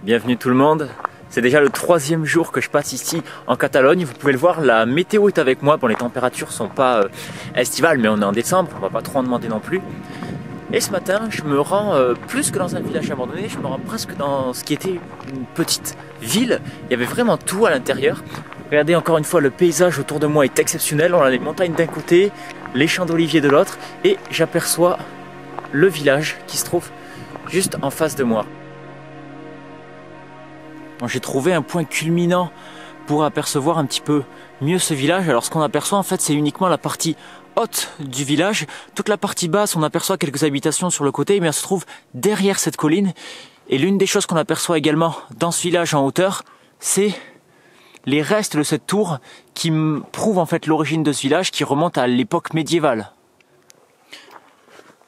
Bienvenue tout le monde. C'est déjà le 3e jour que je passe ici en Catalogne. Vous pouvez le voir, la météo est avec moi. Bon, les températures sont pas estivales, mais on est en décembre, on va pas trop en demander non plus. Et ce matin, je me rends plus que dans un village abandonné, je me rends presque dans ce qui était une petite ville. Il y avait vraiment tout à l'intérieur. Regardez encore une fois, le paysage autour de moi est exceptionnel. On a les montagnes d'un côté, les champs d'oliviers de l'autre, et j'aperçois le village qui se trouve juste en face de moi. Bon, j'ai trouvé un point culminant pour apercevoir un petit peu mieux ce village. Alors ce qu'on aperçoit en fait, c'est uniquement la partie haute du village. Toute la partie basse, on aperçoit quelques habitations sur le côté, mais elle se trouve derrière cette colline. Et l'une des choses qu'on aperçoit également dans ce village en hauteur, c'est les restes de cette tour qui prouvent en fait l'origine de ce village, qui remonte à l'époque médiévale.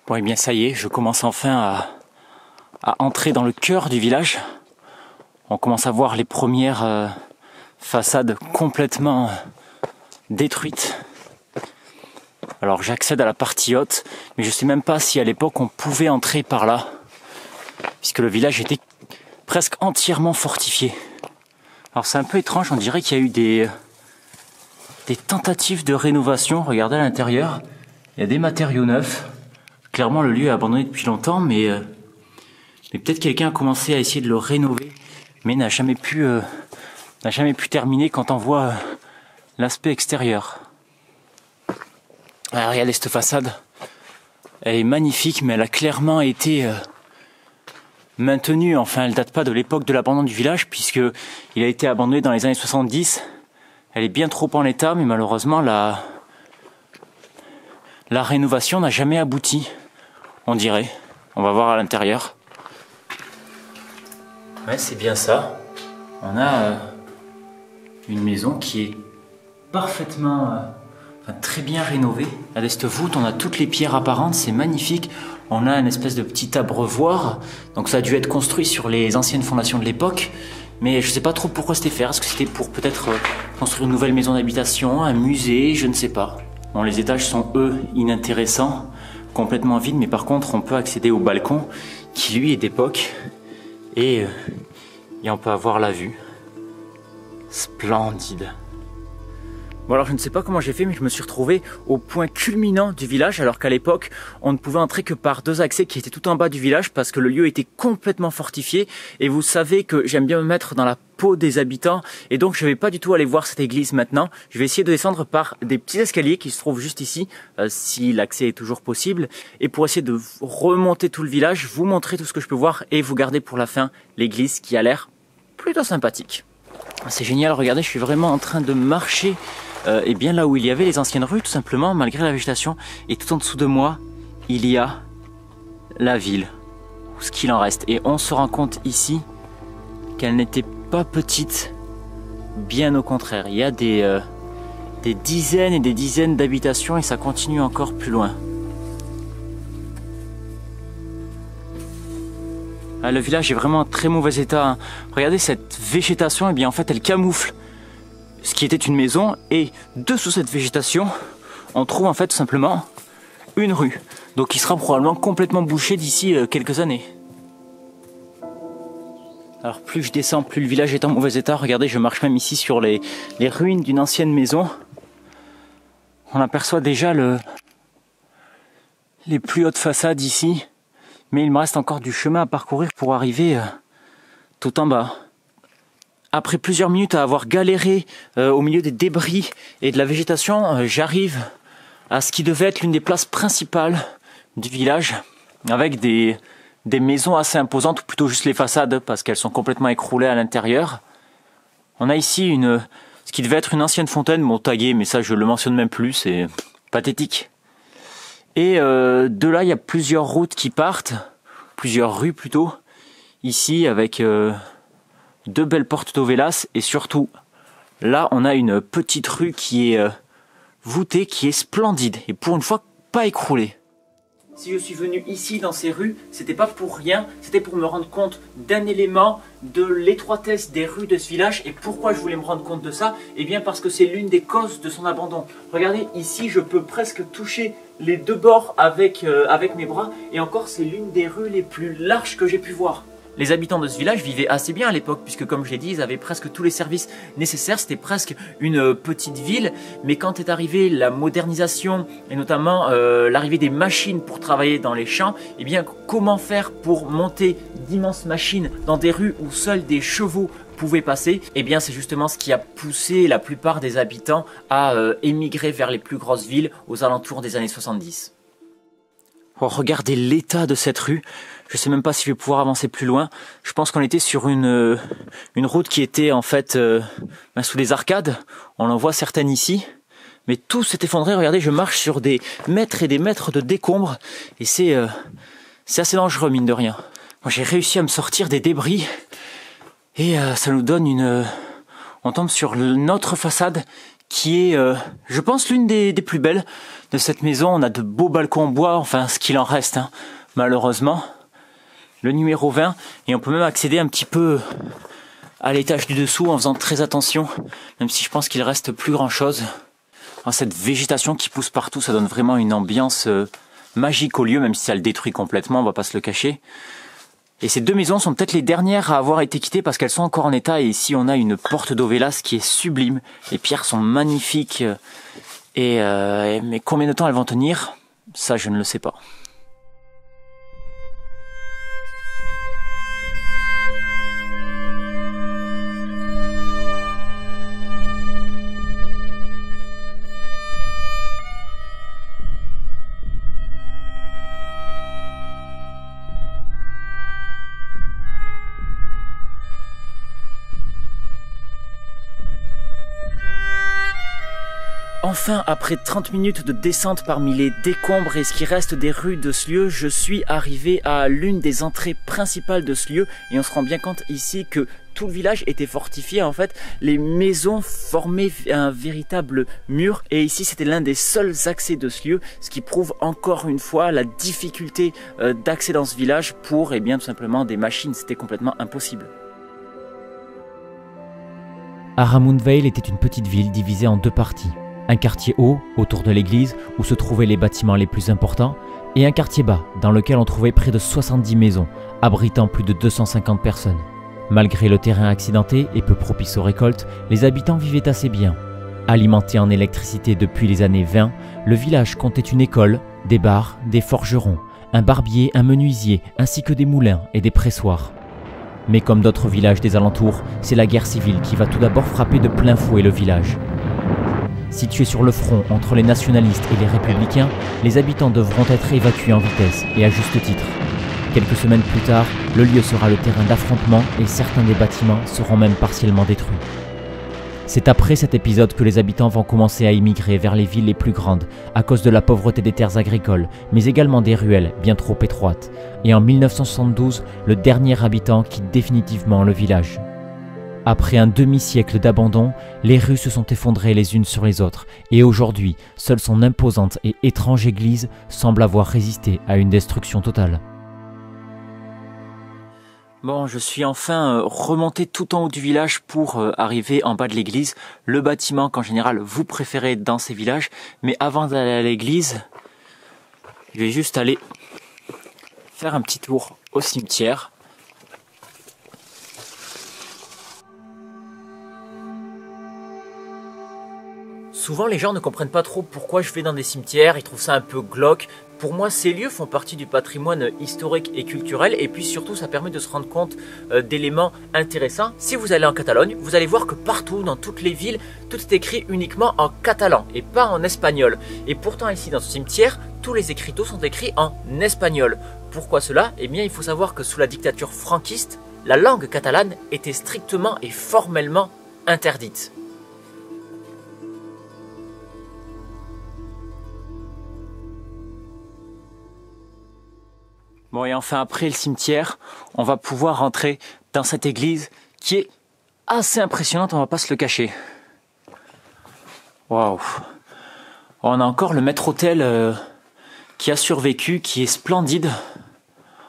Bon, et bien ça y est, je commence enfin à entrer dans le cœur du village. On commence à voir les premières façades complètement détruites. Alors j'accède à la partie haute, mais je ne sais même pas si à l'époque on pouvait entrer par là, puisque le village était presque entièrement fortifié. Alors c'est un peu étrange, on dirait qu'il y a eu des tentatives de rénovation. Regardez à l'intérieur, il y a des matériaux neufs. Clairement le lieu est abandonné depuis longtemps, mais peut-être quelqu'un a commencé à essayer de le rénover, mais n'a jamais pu terminer quand on voit l'aspect extérieur. Alors, regardez cette façade, elle est magnifique, mais elle a clairement été maintenue. Enfin, elle date pas de l'époque de l'abandon du village, puisque il a été abandonné dans les années 70. Elle est bien trop en état, mais malheureusement la rénovation n'a jamais abouti, on dirait. On va voir à l'intérieur. Ouais, c'est bien ça. On a une maison qui est parfaitement, très bien rénovée. À cette voûte, on a toutes les pierres apparentes, c'est magnifique. On a une espèce de petit abreuvoir. Donc ça a dû être construit sur les anciennes fondations de l'époque. Mais je ne sais pas trop pourquoi c'était fait. Est-ce que c'était pour peut-être construire une nouvelle maison d'habitation, un musée, je ne sais pas. Bon, les étages sont eux inintéressants, complètement vides, mais par contre on peut accéder au balcon qui lui est d'époque. Et on peut avoir la vue. Splendide. Bon, alors je ne sais pas comment j'ai fait, mais je me suis retrouvé au point culminant du village, alors qu'à l'époque on ne pouvait entrer que par 2 accès qui étaient tout en bas du village, parce que le lieu était complètement fortifié. Et vous savez que j'aime bien me mettre dans la peau des habitants, et donc je vais pas du tout aller voir cette église maintenant. Je vais essayer de descendre par des petits escaliers qui se trouvent juste ici, si l'accès est toujours possible, et pour essayer de remonter tout le village, vous montrer tout ce que je peux voir, et vous garder pour la fin l'église qui a l'air plutôt sympathique. C'est génial, regardez, je suis vraiment en train de marcher et bien là où il y avait les anciennes rues, tout simplement, malgré la végétation. Et tout en dessous de moi, il y a la ville, ou ce qu'il en reste. Et on se rend compte ici qu'elle n'était pas petite, bien au contraire. Il y a des dizaines et des dizaines d'habitations et ça continue encore plus loin. Ah, le village est vraiment en très mauvais état, hein. Regardez cette végétation, et bien en fait elle camoufle ce qui était une maison, et dessous cette végétation on trouve en fait tout simplement une rue, donc qui sera probablement complètement bouchée d'ici quelques années. Alors plus je descends, plus le village est en mauvais état. Regardez, je marche même ici sur les ruines d'une ancienne maison. On aperçoit déjà les plus hautes façades ici, mais il me reste encore du chemin à parcourir pour arriver tout en bas. Après plusieurs minutes à avoir galéré au milieu des débris et de la végétation, j'arrive à ce qui devait être l'une des places principales du village, avec des maisons assez imposantes, ou plutôt juste les façades, parce qu'elles sont complètement écroulées à l'intérieur. On a ici ce qui devait être une ancienne fontaine, bon taguée, mais ça je le mentionne même plus, c'est pathétique. Et de là, il y a plusieurs routes qui partent, plusieurs rues plutôt, ici avec 2 belles portes d'Ovelas, et surtout, là on a une petite rue qui est voûtée, qui est splendide, et pour une fois pas écroulée. Si je suis venu ici dans ces rues, c'était pas pour rien, c'était pour me rendre compte d'un élément de l'étroitesse des rues de ce village. Et pourquoi je voulais me rendre compte de ça? Eh bien parce que c'est l'une des causes de son abandon. Regardez, ici je peux presque toucher les 2 bords avec mes bras, et encore c'est l'une des rues les plus larges que j'ai pu voir. Les habitants de ce village vivaient assez bien à l'époque, puisque comme je l'ai dit, ils avaient presque tous les services nécessaires, c'était presque une petite ville, mais quand est arrivée la modernisation, et notamment l'arrivée des machines pour travailler dans les champs, eh bien comment faire pour monter d'immenses machines dans des rues où seuls des chevaux pouvaient passer? Eh bien c'est justement ce qui a poussé la plupart des habitants à émigrer vers les plus grosses villes aux alentours des années 70. Oh, regardez l'état de cette rue. Je sais même pas si je vais pouvoir avancer plus loin. Je pense qu'on était sur une route qui était en fait sous les arcades. On en voit certaines ici. Mais tout s'est effondré. Regardez, je marche sur des mètres et des mètres de décombres. Et c'est assez dangereux, mine de rien. Moi, j'ai réussi à me sortir des débris. Et ça nous donne on tombe sur notre façade qui est, je pense, l'une des plus belles de cette maison. On a de beaux balcons en bois, enfin ce qu'il en reste, hein, malheureusement. Le numéro 20, et on peut même accéder un petit peu à l'étage du dessous en faisant très attention, même si je pense qu'il reste plus grand chose. Cette végétation qui pousse partout, ça donne vraiment une ambiance magique au lieu, même si ça le détruit complètement, on va pas se le cacher. Et ces deux maisons sont peut-être les dernières à avoir été quittées parce qu'elles sont encore en état, et ici on a une porte d'Ovelas qui est sublime, les pierres sont magnifiques, mais combien de temps elles vont tenir, ça je ne le sais pas. Enfin, après 30 minutes de descente parmi les décombres et ce qui reste des rues de ce lieu, je suis arrivé à l'une des entrées principales de ce lieu et on se rend bien compte ici que tout le village était fortifié. En fait, les maisons formaient un véritable mur et ici c'était l'un des seuls accès de ce lieu, ce qui prouve encore une fois la difficulté d'accès dans ce village pour, eh bien, tout simplement des machines, c'était complètement impossible. Aramund Vale était une petite ville divisée en deux parties. Un quartier haut, autour de l'église, où se trouvaient les bâtiments les plus importants, et un quartier bas, dans lequel on trouvait près de 70 maisons, abritant plus de 250 personnes. Malgré le terrain accidenté et peu propice aux récoltes, les habitants vivaient assez bien. Alimenté en électricité depuis les années 20, le village comptait une école, des bars, des forgerons, un barbier, un menuisier, ainsi que des moulins et des pressoirs. Mais comme d'autres villages des alentours, c'est la guerre civile qui va tout d'abord frapper de plein fouet le village. Situé sur le front entre les nationalistes et les républicains, les habitants devront être évacués en vitesse, et à juste titre. Quelques semaines plus tard, le lieu sera le terrain d'affrontement et certains des bâtiments seront même partiellement détruits. C'est après cet épisode que les habitants vont commencer à immigrer vers les villes les plus grandes, à cause de la pauvreté des terres agricoles, mais également des ruelles bien trop étroites. Et en 1972, le dernier habitant quitte définitivement le village. Après un demi-siècle d'abandon, les rues se sont effondrées les unes sur les autres et aujourd'hui, seule son imposante et étrange église semble avoir résisté à une destruction totale. Bon, je suis enfin remonté tout en haut du village pour arriver en bas de l'église, le bâtiment qu'en général vous préférez dans ces villages. Mais avant d'aller à l'église, je vais juste aller faire un petit tour au cimetière. Souvent, les gens ne comprennent pas trop pourquoi je vais dans des cimetières, ils trouvent ça un peu glauque. Pour moi, ces lieux font partie du patrimoine historique et culturel et puis surtout, ça permet de se rendre compte d'éléments intéressants. Si vous allez en Catalogne, vous allez voir que partout, dans toutes les villes, tout est écrit uniquement en catalan et pas en espagnol. Et pourtant, ici, dans ce cimetière, tous les écriteaux sont écrits en espagnol. Pourquoi cela? Eh bien, il faut savoir que sous la dictature franquiste, la langue catalane était strictement et formellement interdite. Bon, et enfin après le cimetière, on va pouvoir rentrer dans cette église qui est assez impressionnante, on va pas se le cacher. Waouh! On a encore le maître-autel qui a survécu, qui est splendide.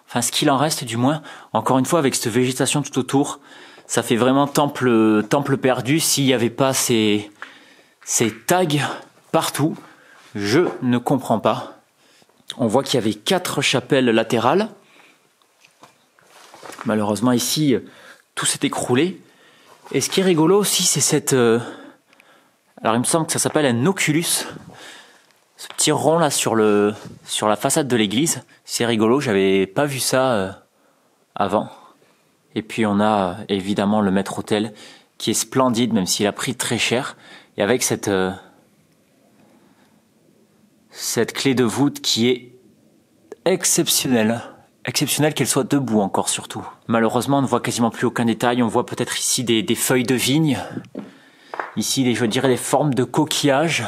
Enfin, ce qu'il en reste du moins. Encore une fois, avec cette végétation tout autour, ça fait vraiment temple perdu. S'il n'y avait pas ces tags partout, je ne comprends pas. On voit qu'il y avait 4 chapelles latérales. Malheureusement ici, tout s'est écroulé. Et ce qui est rigolo aussi, c'est cette... Alors il me semble que ça s'appelle un oculus. Ce petit rond là sur la façade de l'église. C'est rigolo, j'avais pas vu ça avant. Et puis on a évidemment le maître-autel qui est splendide, même s'il a pris très cher. Et avec cette clé de voûte qui est exceptionnelle. Exceptionnelle qu'elle soit debout encore surtout. Malheureusement on ne voit quasiment plus aucun détail. On voit peut-être ici des feuilles de vigne. Ici je dirais des formes de coquillages.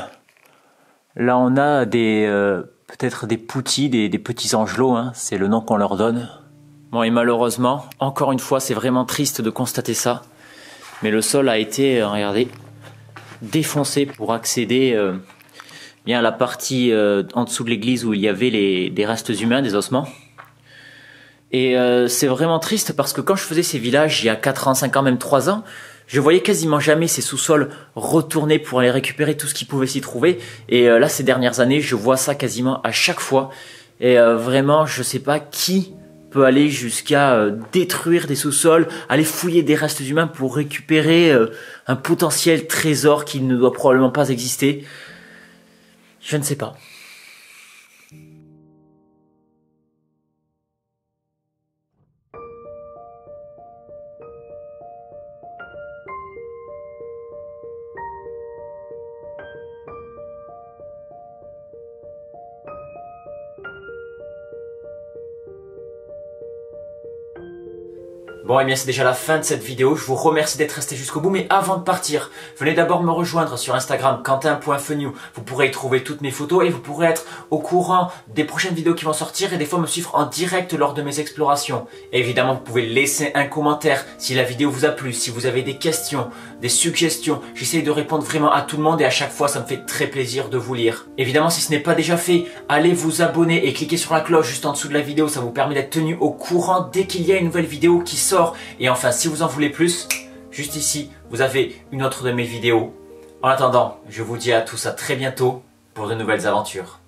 Là on a peut-être des poutis, des petits angelots, hein. C'est le nom qu'on leur donne. Bon, et malheureusement, encore une fois, c'est vraiment triste de constater ça. Mais le sol a été, regardez, défoncé pour accéder bien à la partie en dessous de l'église où il y avait des restes humains, des ossements. Et c'est vraiment triste parce que quand je faisais ces villages il y a 4 ans, 5 ans, même 3 ans, je voyais quasiment jamais ces sous-sols retourner pour aller récupérer tout ce qui pouvait s'y trouver. Et là, ces dernières années, je vois ça quasiment à chaque fois. Et vraiment, je sais pas qui peut aller jusqu'à détruire des sous-sols, aller fouiller des restes humains pour récupérer un potentiel trésor qui ne doit probablement pas exister. Je ne sais pas. Bon, et bien c'est déjà la fin de cette vidéo, je vous remercie d'être resté jusqu'au bout, mais avant de partir, venez d'abord me rejoindre sur Instagram, quentin.fenew, vous pourrez y trouver toutes mes photos et vous pourrez être au courant des prochaines vidéos qui vont sortir et des fois me suivre en direct lors de mes explorations. Et évidemment, vous pouvez laisser un commentaire si la vidéo vous a plu, si vous avez des questions, des suggestions, j'essaie de répondre vraiment à tout le monde et à chaque fois ça me fait très plaisir de vous lire. Évidemment, si ce n'est pas déjà fait, allez vous abonner et cliquez sur la cloche juste en dessous de la vidéo, ça vous permet d'être tenu au courant dès qu'il y a une nouvelle vidéo qui sort. Et enfin, si vous en voulez plus, juste ici, vous avez une autre de mes vidéos. En attendant, je vous dis à tous à très bientôt pour de nouvelles aventures.